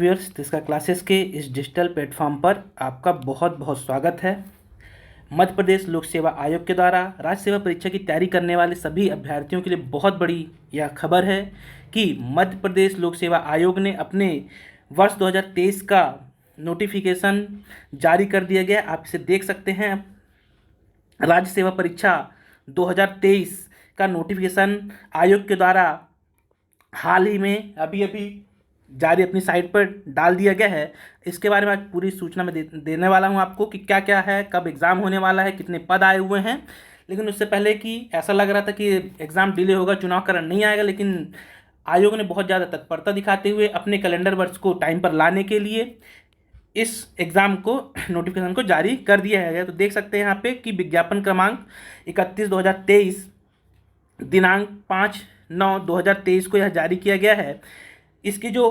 Viewers, Tisca classes के इस digital platform पर आपका बहुत बहुत स्वागत है। मध्य प्रदेश लोक सेवा आयोग के द्वारा राज्य सेवा परीक्षा की तैयारी करने वाले सभी अभ्यर्थियों के लिए बहुत बड़ी यह खबर है कि मध्य प्रदेश लोक सेवा आयोग ने अपने वर्ष 2023 का नोटिफिकेशन जारी कर दिया गया। आप इसे देख सकते हैं। राज्य सेवा परीक्षा 2023 का नोटिफिकेशन आयोग के द्वारा हाल ही में अभी जारी अपनी साइट पर डाल दिया गया है। इसके बारे में आज पूरी सूचना मैं देने वाला हूं आपको कि क्या क्या है, कब एग्ज़ाम होने वाला है, कितने पद आए हुए हैं। लेकिन उससे पहले कि ऐसा लग रहा था कि एग्ज़ाम डिले होगा, चुनाव कारण नहीं आएगा, लेकिन आयोग ने बहुत ज़्यादा तत्परता दिखाते हुए अपने कैलेंडर वर्ष को टाइम पर लाने के लिए इस एग्ज़ाम को नोटिफिकेशन को जारी कर दिया है। तो देख सकते हैं यहाँ पे कि विज्ञापन क्रमांक 31/2023 दिनांक 5/9/2023 को यह जारी किया गया है। इसकी जो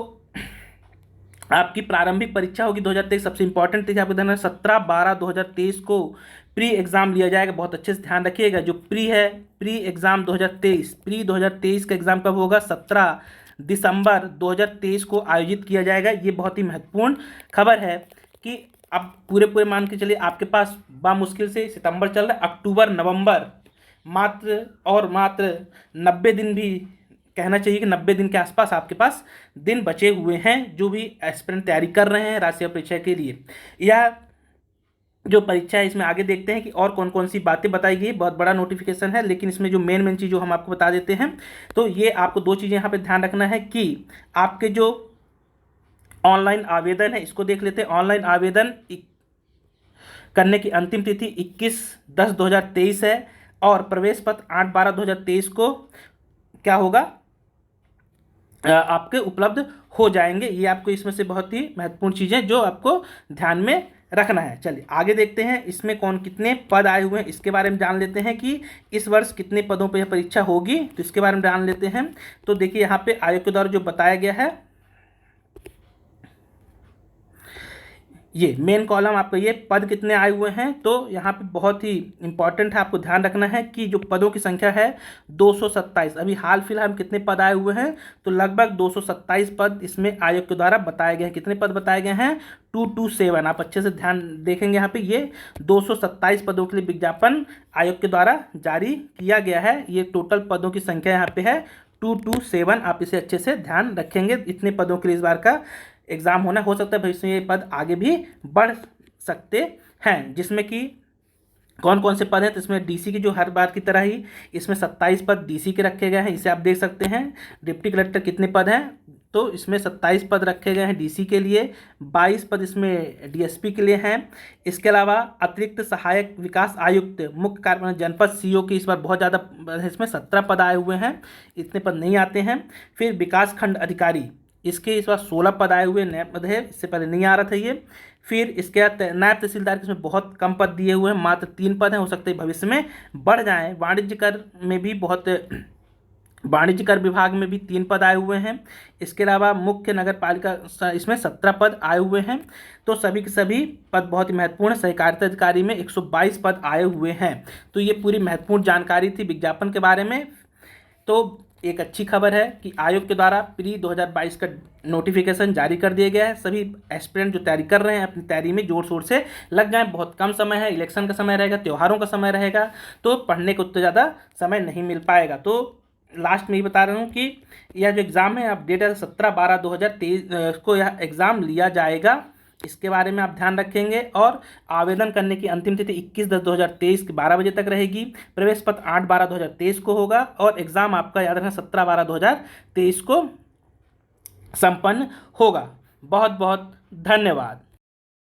आपकी प्रारंभिक परीक्षा होगी 2023, सबसे इंपॉर्टेंट चीज़ आपको ध्यान 17/12/2023 को प्री एग्ज़ाम लिया जाएगा। बहुत अच्छे से ध्यान रखिएगा। जो प्री है, प्री एग्ज़ाम 2023, प्री 2023 का एग्ज़ाम कब होगा? 17 दिसंबर 2023 को आयोजित किया जाएगा। ये बहुत ही महत्वपूर्ण खबर है कि अब पूरे मान के चलिए आपके पास बामुश्किल से सितंबर चल रहा है, अक्टूबर नवंबर मात्र 90 दिन भी कहना चाहिए कि 90 दिन के आसपास आपके पास दिन बचे हुए हैं जो भी एस्पिरेंट तैयारी कर रहे हैं राज्य सेवा परीक्षा के लिए। यह जो परीक्षा है इसमें आगे देखते हैं कि और कौन कौन सी बातें बताई गई। बहुत बड़ा नोटिफिकेशन है, लेकिन इसमें जो मेन चीज़ जो हम आपको बता देते हैं। तो ये आपको दो चीज़ें यहाँ पे ध्यान रखना है कि आपके जो ऑनलाइन आवेदन है इसको देख लेते हैं। ऑनलाइन आवेदन करने की अंतिम तिथि 21/10/2023 है और प्रवेश पत्र 8/12/2023 को क्या होगा, आपके उपलब्ध हो जाएंगे। ये आपको इसमें से बहुत ही महत्वपूर्ण चीज़ें जो आपको ध्यान में रखना है। चलिए आगे देखते हैं इसमें कौन कितने पद आए हुए हैं इसके बारे में जान लेते हैं कि इस वर्ष कितने पदों पर यह परीक्षा होगी, तो इसके बारे में जान लेते हैं। तो देखिए यहाँ पे आयोग के द्वारा जो बताया गया है, ये मेन कॉलम आपको ये पद कितने आए हुए हैं। तो यहाँ पे बहुत ही इंपॉर्टेंट है, आपको ध्यान रखना है कि जो पदों की संख्या है 227। अभी हाल फिलहाल कितने पद आए हुए हैं? तो लगभग 227 पद इसमें आयोग के द्वारा बताए गए हैं। कितने पद बताए गए हैं? 227। आप अच्छे से ध्यान देखेंगे यहाँ पे ये 227 पदों के लिए विज्ञापन आयोग के द्वारा जारी किया गया है। ये टोटल पदों की संख्या यहाँ पे है 227। आप इसे अच्छे से ध्यान रखेंगे। इतने पदों के लिए इस बार का एग्ज़ाम होना। हो सकता है भविष्य में ये पद आगे भी बढ़ सकते हैं। जिसमें कि कौन कौन से पद हैं? तो इसमें डीसी की जो हर बार की तरह ही इसमें 27 पद डीसी के रखे गए हैं, इसे आप देख सकते हैं। डिप्टी कलेक्टर कितने पद हैं? तो इसमें 27 पद रखे गए हैं डीसी के लिए, 22 पद इसमें डीएसपी के लिए हैं। इसके अलावा अतिरिक्त सहायक विकास आयुक्त, मुख्य कार्य जनपद सीओ की इस बार बहुत ज़्यादा, इसमें 17 पद आए हुए हैं। इतने पद नहीं आते हैं। फिर विकास खंड अधिकारी, इसके इस बार 16 पद आए हुए नए पद है, इससे पहले नहीं आ रहा था ये। फिर इसके बाद नायब तहसीलदार के इसमें बहुत कम पद दिए हुए हैं, मात्र 3 पद हैं। हो सकते हैं भविष्य में बढ़ जाएं। वाणिज्य कर में भी वाणिज्य कर विभाग में भी 3 पद आए हुए हैं। इसके अलावा मुख्य नगर पालिका इसमें 17 पद आए हुए हैं। तो सभी के सभी पद बहुत ही महत्वपूर्ण। सहकारिता अधिकारी में 122 पद आए हुए हैं। तो ये पूरी महत्वपूर्ण जानकारी थी विज्ञापन के बारे में। तो एक अच्छी खबर है कि आयोग के द्वारा प्री 2022 का नोटिफिकेशन जारी कर दिया गया है। सभी एस्पिरेंट जो तैयारी कर रहे हैं अपनी तैयारी में जोर शोर से लग जाएं। बहुत कम समय है, इलेक्शन का समय रहेगा, त्योहारों का समय रहेगा, तो पढ़ने को उतना ज़्यादा समय नहीं मिल पाएगा। तो लास्ट में ये बता रहा हूँ कि यह जो एग्ज़ाम है अपडेट है 17/12/2023 को यह एग्ज़ाम लिया जाएगा। इसके बारे में आप ध्यान रखेंगे। और आवेदन करने की अंतिम तिथि 21/10/2023 के 12 बजे तक रहेगी। प्रवेश पत्र 8/12/2023 को होगा और एग्ज़ाम आपका याद रखना 17/12/2023 को संपन्न होगा। बहुत बहुत धन्यवाद।